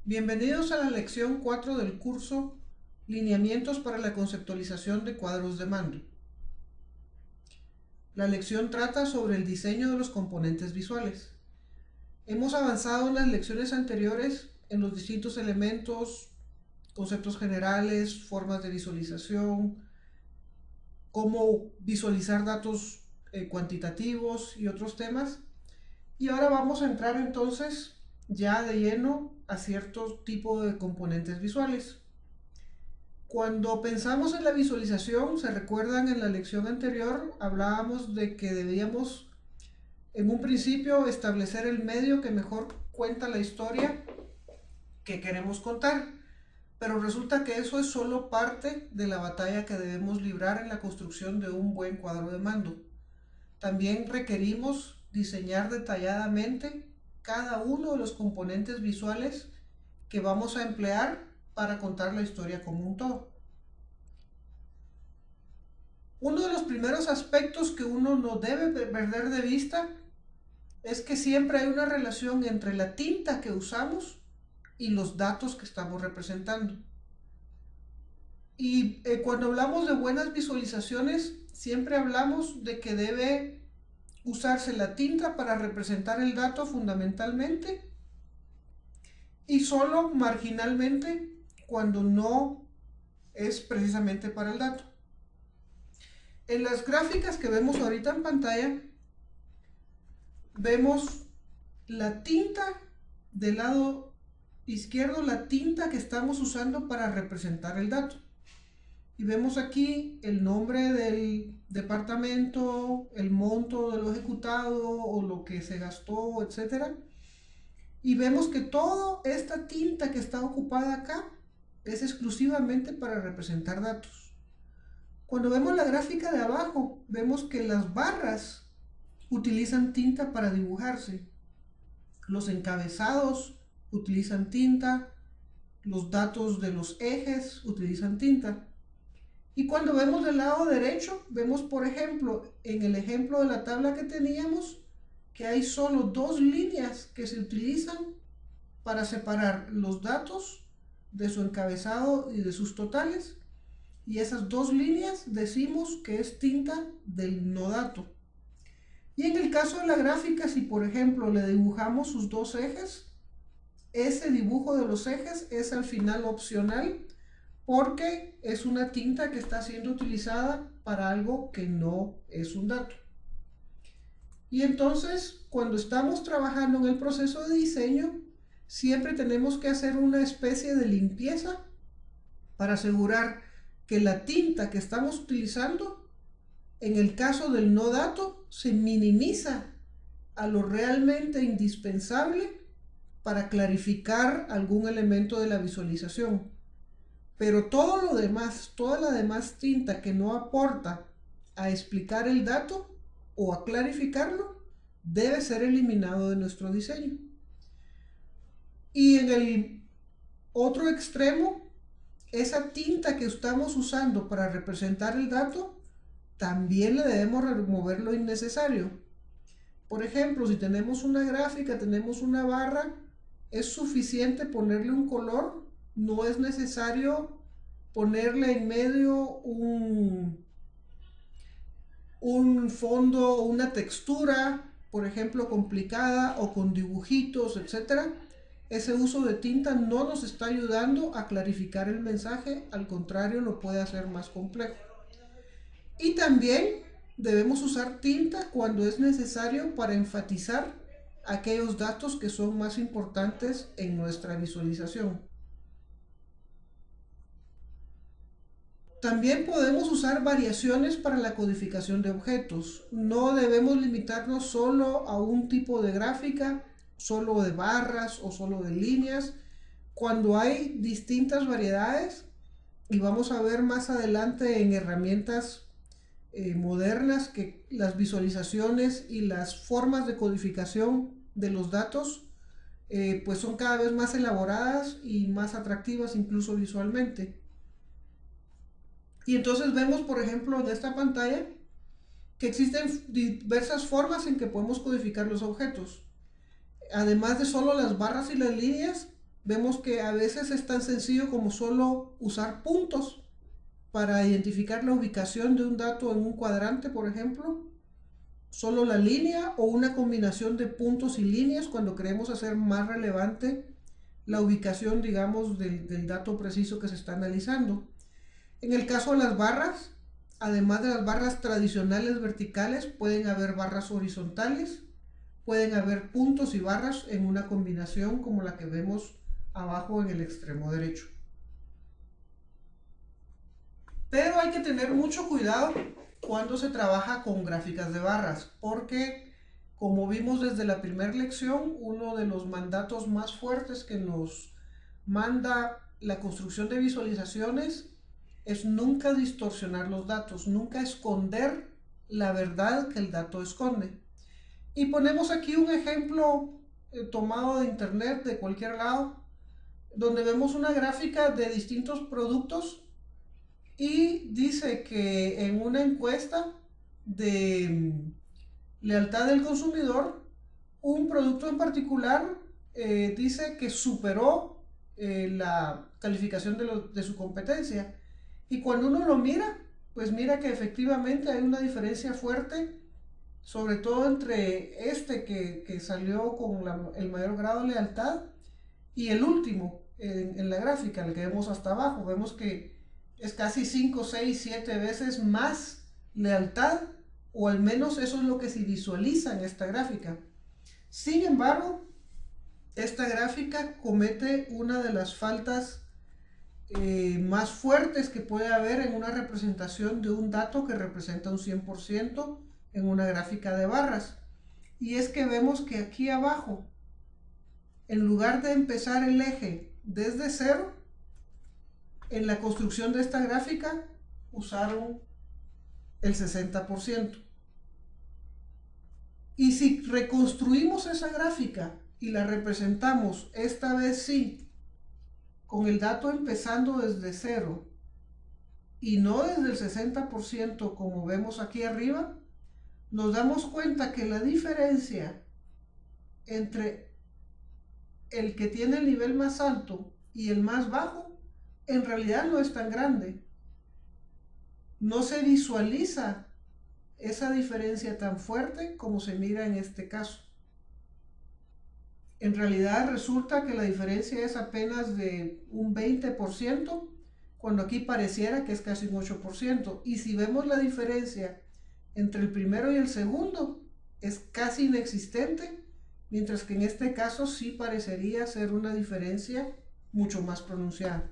Bienvenidos a la lección 4 del curso Lineamientos para la conceptualización de cuadros de mando. La lección trata sobre el diseño de los componentes visuales. Hemos avanzado en las lecciones anteriores en los distintos elementos, conceptos generales, formas de visualización, cómo visualizar datos cuantitativos y otros temas. Y ahora vamos a entrar entonces ya de lleno a cierto tipo de componentes visuales. Cuando pensamos en la visualización, se recuerdan en la lección anterior, hablábamos de que debíamos en un principio establecer el medio que mejor cuenta la historia que queremos contar, pero resulta que eso es solo parte de la batalla que debemos librar en la construcción de un buen cuadro de mando. También requerimos diseñar detalladamente cada uno de los componentes visuales que vamos a emplear para contar la historia como un todo. Uno de los primeros aspectos que uno no debe perder de vista es que siempre hay una relación entre la tinta que usamos y los datos que estamos representando. Y cuando hablamos de buenas visualizaciones, siempre hablamos de que debe usarse la tinta para representar el dato fundamentalmente y solo marginalmente cuando no es precisamente para el dato. En las gráficas que vemos ahorita en pantalla, vemos la tinta del lado izquierdo, la tinta que estamos usando para representar el dato. Y vemos aquí el nombre del departamento, el monto de lo ejecutado o lo que se gastó, etc. Y vemos que toda esta tinta que está ocupada acá es exclusivamente para representar datos. Cuando vemos la gráfica de abajo, vemos que las barras utilizan tinta para dibujarse. Los encabezados utilizan tinta, los datos de los ejes utilizan tinta. Y cuando vemos del lado derecho, vemos por ejemplo, en el ejemplo de la tabla que teníamos, que hay solo dos líneas que se utilizan para separar los datos de su encabezado y de sus totales. Y esas dos líneas decimos que es tinta del no dato. Y en el caso de la gráfica, si por ejemplo le dibujamos sus dos ejes, ese dibujo de los ejes es al final opcional, porque es una tinta que está siendo utilizada para algo que no es un dato. Y entonces, cuando estamos trabajando en el proceso de diseño, siempre tenemos que hacer una especie de limpieza para asegurar que la tinta que estamos utilizando, en el caso del no dato, se minimiza a lo realmente indispensable para clarificar algún elemento de la visualización. Pero todo lo demás, toda la demás tinta que no aporta a explicar el dato o a clarificarlo, debe ser eliminado de nuestro diseño. Y en el otro extremo, esa tinta que estamos usando para representar el dato, también le debemos remover lo innecesario. Por ejemplo, si tenemos una gráfica, tenemos una barra, es suficiente ponerle un color. No es necesario ponerle en medio un fondo, una textura, por ejemplo, complicada o con dibujitos, etc. Ese uso de tinta no nos está ayudando a clarificar el mensaje, al contrario, lo puede hacer más complejo. Y también debemos usar tinta cuando es necesario para enfatizar aquellos datos que son más importantes en nuestra visualización. También podemos usar variaciones para la codificación de objetos. No debemos limitarnos solo a un tipo de gráfica, solo de barras o solo de líneas. Cuando hay distintas variedades, y vamos a ver más adelante en herramientas modernas que las visualizaciones y las formas de codificación de los datos pues son cada vez más elaboradas y más atractivas incluso visualmente. Y entonces vemos, por ejemplo, en esta pantalla que existen diversas formas en que podemos codificar los objetos. Además de solo las barras y las líneas, vemos que a veces es tan sencillo como solo usar puntos para identificar la ubicación de un dato en un cuadrante, por ejemplo. Solo la línea o una combinación de puntos y líneas cuando queremos hacer más relevante la ubicación, digamos, del dato preciso que se está analizando. En el caso de las barras, además de las barras tradicionales verticales, pueden haber barras horizontales, pueden haber puntos y barras en una combinación como la que vemos abajo en el extremo derecho. Pero hay que tener mucho cuidado cuando se trabaja con gráficas de barras, porque como vimos desde la primera lección, uno de los mandatos más fuertes que nos manda la construcción de visualizaciones es nunca distorsionar los datos, nunca esconder la verdad que el dato esconde. Y ponemos aquí un ejemplo tomado de internet, de cualquier lado, donde vemos una gráfica de distintos productos y dice que en una encuesta de lealtad del consumidor, un producto en particular dice que superó la calificación de su competencia. Y cuando uno lo mira, pues mira que efectivamente hay una diferencia fuerte, sobre todo entre este que salió con el mayor grado de lealtad y el último en la gráfica, el que vemos hasta abajo. Vemos que es casi 5, 6, 7 veces más lealtad, o al menos eso es lo que se visualiza en esta gráfica. Sin embargo, esta gráfica comete una de las faltas más fuertes que puede haber en una representación de un dato que representa un 100% en una gráfica de barras. Y es que vemos que aquí abajo, en lugar de empezar el eje desde cero, en la construcción de esta gráfica usaron el 60%. Y si reconstruimos esa gráfica y la representamos esta vez sí con el dato empezando desde cero y no desde el 60% como vemos aquí arriba, nos damos cuenta que la diferencia entre el que tiene el nivel más alto y el más bajo en realidad no es tan grande. No se visualiza esa diferencia tan fuerte como se mira en este caso. En realidad resulta que la diferencia es apenas de un 20%, cuando aquí pareciera que es casi un 8%. Y si vemos la diferencia entre el primero y el segundo, es casi inexistente, mientras que en este caso sí parecería ser una diferencia mucho más pronunciada.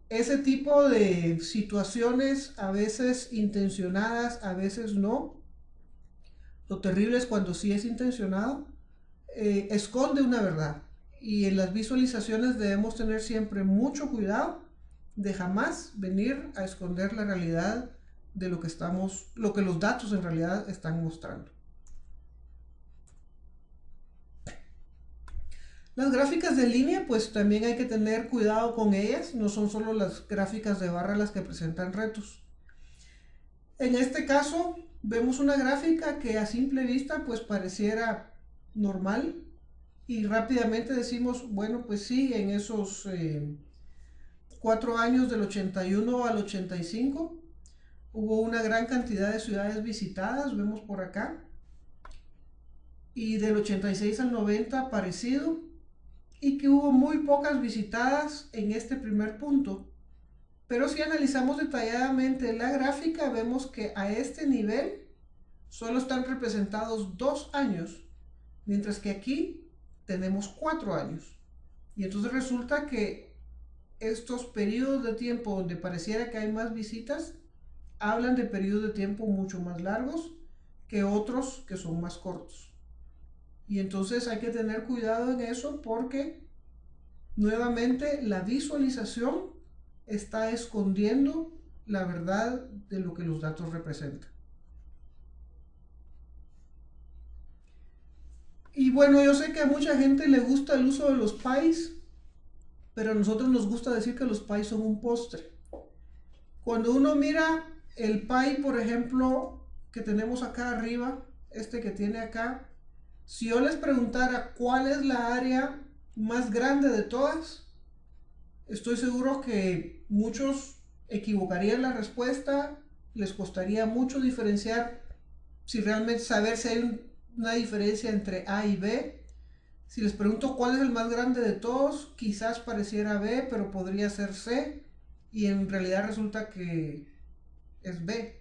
Ese tipo de situaciones, a veces intencionadas, a veces no. Lo terrible es cuando sí es intencionado, esconde una verdad. Y en las visualizaciones debemos tener siempre mucho cuidado de jamás venir a esconder la realidad de lo que los datos en realidad están mostrando. Las gráficas de línea, pues también hay que tener cuidado con ellas. No son solo las gráficas de barra las que presentan retos. En este caso, vemos una gráfica que a simple vista pues pareciera normal. Y rápidamente decimos, bueno, pues sí, en esos 4 años del 81 al 85 hubo una gran cantidad de ciudades visitadas, vemos por acá. Y del 86 al 90 parecido. Y que hubo muy pocas visitadas en este primer punto. Pero si analizamos detalladamente la gráfica, vemos que a este nivel solo están representados 2 años, mientras que aquí tenemos 4 años. Y entonces resulta que estos periodos de tiempo donde pareciera que hay más visitas, hablan de periodos de tiempo mucho más largos que otros que son más cortos. Y entonces hay que tener cuidado en eso, porque nuevamente la visualización está escondiendo la verdad de lo que los datos representan. Y bueno, yo sé que a mucha gente le gusta el uso de los pies, pero a nosotros nos gusta decir que los pies son un postre. Cuando uno mira el pie, por ejemplo, que tenemos acá arriba, este que tiene acá, si yo les preguntara cuál es la área más grande de todas? Estoy seguro que muchos equivocarían la respuesta, les costaría mucho diferenciar, si realmente saber si hay una diferencia entre A y B. Si les pregunto cuál es el más grande de todos, quizás pareciera B, pero podría ser C, y en realidad resulta que es B.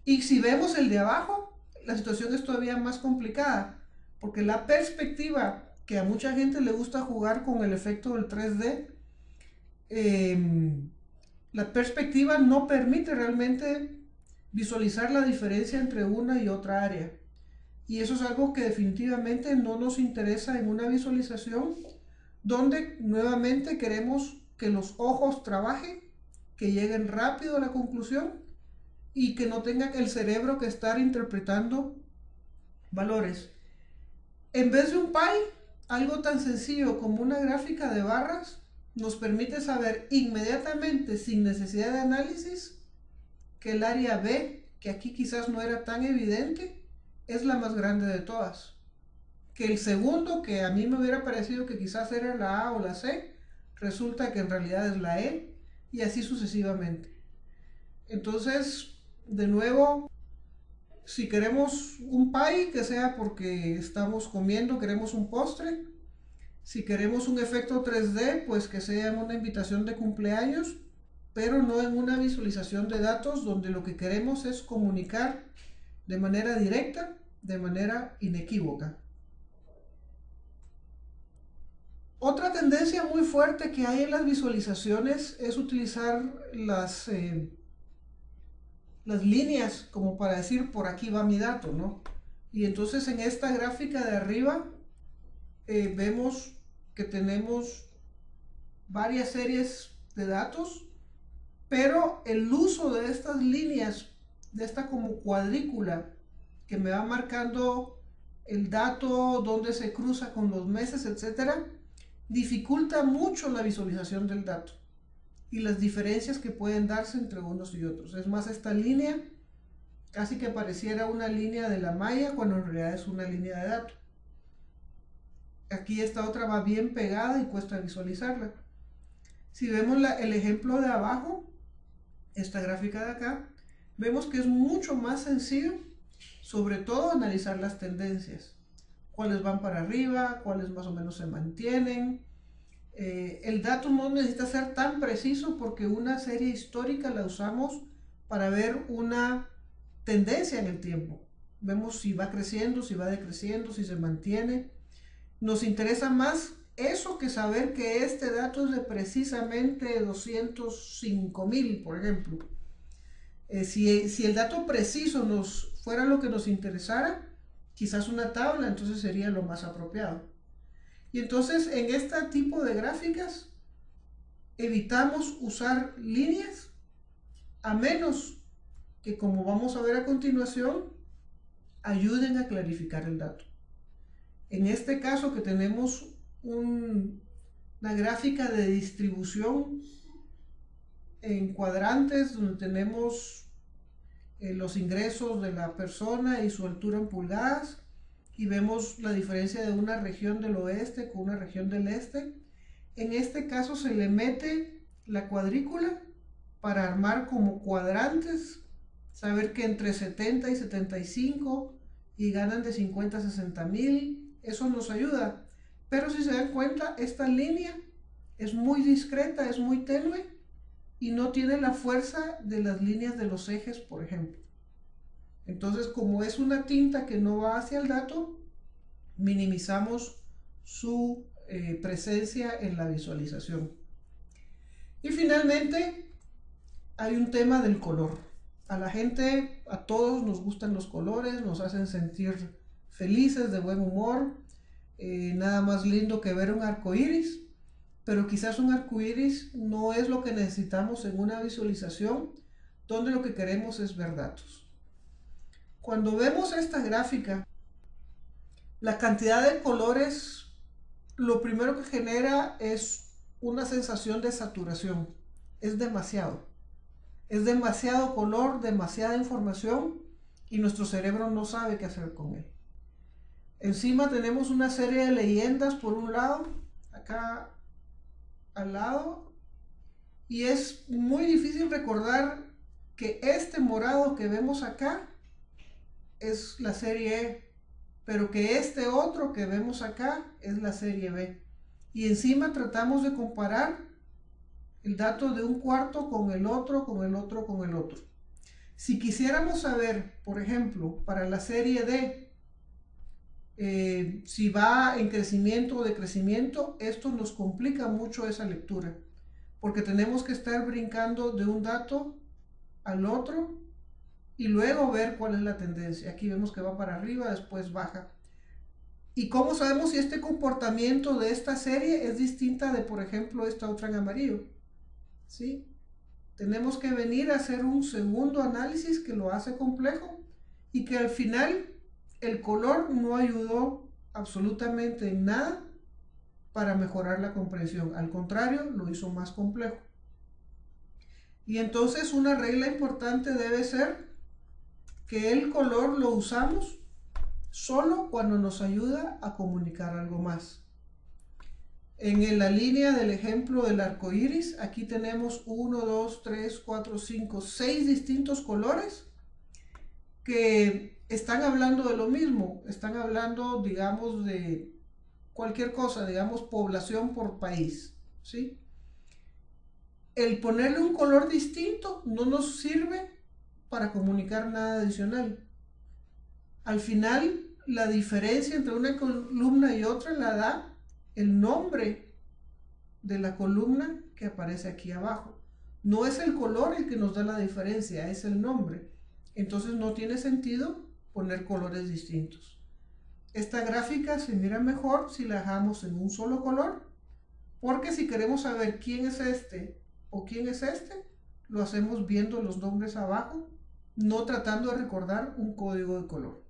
Y si vemos el de abajo, la situación es todavía más complicada, porque la perspectiva, que a mucha gente le gusta jugar con el efecto del 3D, la perspectiva no permite realmente visualizar la diferencia entre una y otra área. Y eso es algo que definitivamente no nos interesa en una visualización donde nuevamente queremos que los ojos trabajen, que lleguen rápido a la conclusión y que no tenga el cerebro que estar interpretando valores. En vez de un pie, algo tan sencillo como una gráfica de barras nos permite saber inmediatamente, sin necesidad de análisis, que el área B, que aquí quizás no era tan evidente, es la más grande de todas. Que el segundo, que a mí me hubiera parecido que quizás era la A o la C, resulta que en realidad es la E, y así sucesivamente. Entonces, de nuevo, si queremos un pie, que sea porque estamos comiendo, queremos un postre. Si queremos un efecto 3D, pues que sea en una invitación de cumpleaños, pero no en una visualización de datos donde lo que queremos es comunicar de manera directa, de manera inequívoca. Otra tendencia muy fuerte que hay en las visualizaciones es utilizar las líneas como para decir por aquí va mi dato, ¿no? Y entonces en esta gráfica de arriba vemos que tenemos varias series de datos, pero el uso de estas líneas, de esta como cuadrícula que me va marcando el dato, dónde se cruza con los meses, etcétera, dificulta mucho la visualización del dato y las diferencias que pueden darse entre unos y otros. Es más, esta línea casi que pareciera una línea de la malla cuando en realidad es una línea de datos. Aquí esta otra va bien pegada y cuesta visualizarla. Si vemos el ejemplo de abajo, esta gráfica de acá, vemos que es mucho más sencillo, sobre todo analizar las tendencias. Cuáles van para arriba, cuáles más o menos se mantienen. El dato no necesita ser tan preciso porque una serie histórica la usamos para ver una tendencia en el tiempo. Vemos si va creciendo, si va decreciendo, si se mantiene. Nos interesa más eso que saber que este dato es de precisamente 205.000, por ejemplo. Si el dato preciso fuera lo que nos interesara, quizás una tabla entonces sería lo más apropiado. Y entonces en este tipo de gráficas evitamos usar líneas a menos que, como vamos a ver a continuación, ayuden a clarificar el dato. En este caso que tenemos una gráfica de distribución en cuadrantes donde tenemos los ingresos de la persona y su altura en pulgadas, y vemos la diferencia de una región del oeste con una región del este. En este caso se le mete la cuadrícula para armar como cuadrantes, saber que entre 70 y 75 y ganan de 50 a 60.000, eso nos ayuda. Pero si se dan cuenta, esta línea es muy discreta, es muy tenue y no tiene la fuerza de las líneas de los ejes, por ejemplo. Entonces, como es una tinta que no va hacia el dato, minimizamos su presencia en la visualización. Y finalmente, hay un tema del color. A la gente, a todos nos gustan los colores, nos hacen sentir felices, de buen humor. Nada más lindo que ver un arco iris, pero quizás un arco iris no es lo que necesitamos en una visualización donde lo que queremos es ver datos. Cuando vemos esta gráfica, la cantidad de colores, lo primero que genera es una sensación de saturación. Es demasiado color, demasiada información, y nuestro cerebro no sabe qué hacer con él. Encima tenemos una serie de leyendas por un lado, acá al lado, y es muy difícil recordar que este morado que vemos acá es la serie E, pero que este otro que vemos acá es la serie B. Y encima tratamos de comparar el dato de un cuarto con el otro, con el otro, con el otro. Si quisiéramos saber, por ejemplo, para la serie D, si va en crecimiento o decrecimiento, esto nos complica mucho esa lectura, porque tenemos que estar brincando de un dato al otro y luego ver cuál es la tendencia. Aquí vemos que va para arriba, después baja. ¿Y cómo sabemos si este comportamiento de esta serie es distinta de, por ejemplo, esta otra en amarillo? ¿Sí? Tenemos que venir a hacer un segundo análisis que lo hace complejo y que al final el color no ayudó absolutamente en nada para mejorar la comprensión. Al contrario, lo hizo más complejo. Y entonces una regla importante debe ser que el color lo usamos solo cuando nos ayuda a comunicar algo más. En la línea del ejemplo del arco iris, aquí tenemos 1, 2, 3, 4, 5, 6 distintos colores que están hablando de lo mismo. Están hablando, digamos, de cualquier cosa, digamos, población por país, ¿sí? El ponerle un color distinto no nos sirve para comunicar nada adicional. Al final, la diferencia entre una columna y otra la da el nombre de la columna que aparece aquí abajo. No es el color el que nos da la diferencia, es el nombre. Entonces no tiene sentido poner colores distintos. Esta gráfica se mira mejor si la dejamos en un solo color, porque si queremos saber quién es este o quién es este, lo hacemos viendo los nombres abajo, no tratando de recordar un código de color.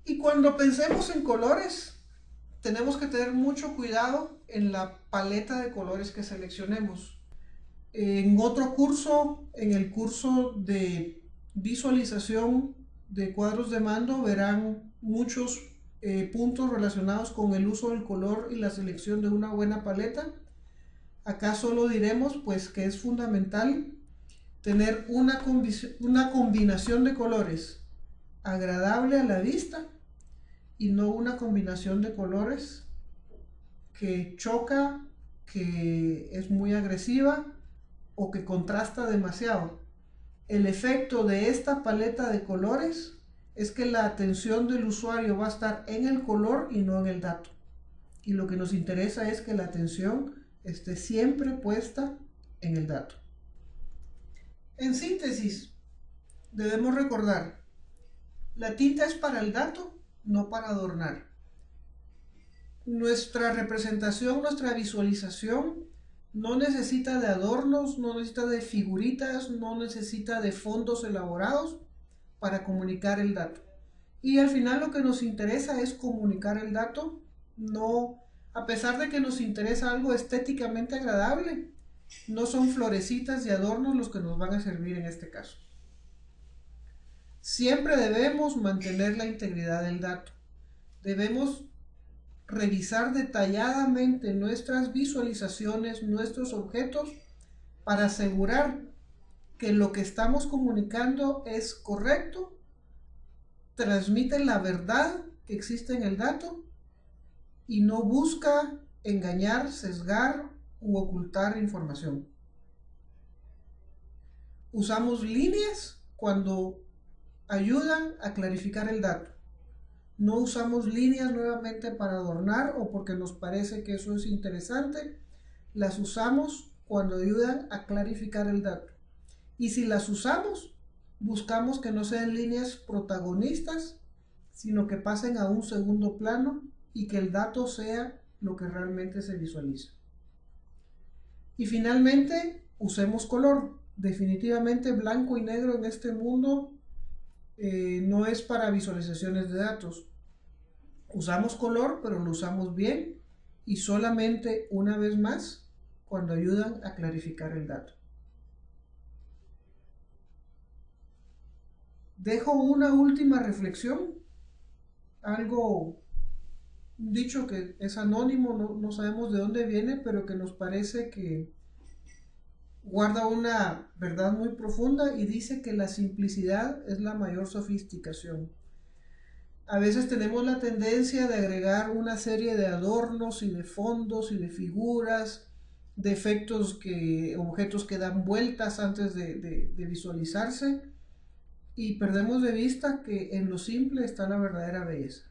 Y cuando pensemos en colores, tenemos que tener mucho cuidado en la paleta de colores que seleccionemos. En otro curso, en el curso de visualización de cuadros de mando, verán muchos puntos relacionados con el uso del color y la selección de una buena paleta. Acá solo diremos pues que es fundamental tener una combinación de colores agradable a la vista y no una combinación de colores que choca, que es muy agresiva o que contrasta demasiado. El efecto de esta paleta de colores es que la atención del usuario va a estar en el color y no en el dato. Y lo que nos interesa es que la atención esté siempre puesta en el dato. En síntesis, debemos recordar, la tinta es para el dato, no para adornar. Nuestra representación, nuestra visualización no necesita de adornos, no necesita de figuritas, no necesita de fondos elaborados para comunicar el dato. Y al final lo que nos interesa es comunicar el dato, no, a pesar de que nos interesa algo estéticamente agradable, no son florecitas y adornos los que nos van a servir en este caso. Siempre debemos mantener la integridad del dato. Debemos revisar detalladamente nuestras visualizaciones, nuestros objetos, para asegurar que lo que estamos comunicando es correcto, transmite la verdad que existe en el dato y no busca engañar, sesgar u ocultar información. Usamos líneas cuando ayudan a clarificar el dato. No usamos líneas nuevamente para adornar o porque nos parece que eso es interesante. Las usamos cuando ayudan a clarificar el dato. Y si las usamos, buscamos que no sean líneas protagonistas, sino que pasen a un segundo plano y que el dato sea lo que realmente se visualiza. Y finalmente, usemos color. Definitivamente blanco y negro en este mundo no es para visualizaciones de datos. Usamos color, pero lo usamos bien y solamente una vez más cuando ayudan a clarificar el dato. Dejo una última reflexión, un dicho que es anónimo, no sabemos de dónde viene, pero que nos parece que guarda una verdad muy profunda y dice que la simplicidad es la mayor sofisticación. A veces tenemos la tendencia de agregar una serie de adornos y de fondos y de figuras, de objetos que dan vueltas antes de visualizarse, y perdemos de vista que en lo simple está la verdadera belleza.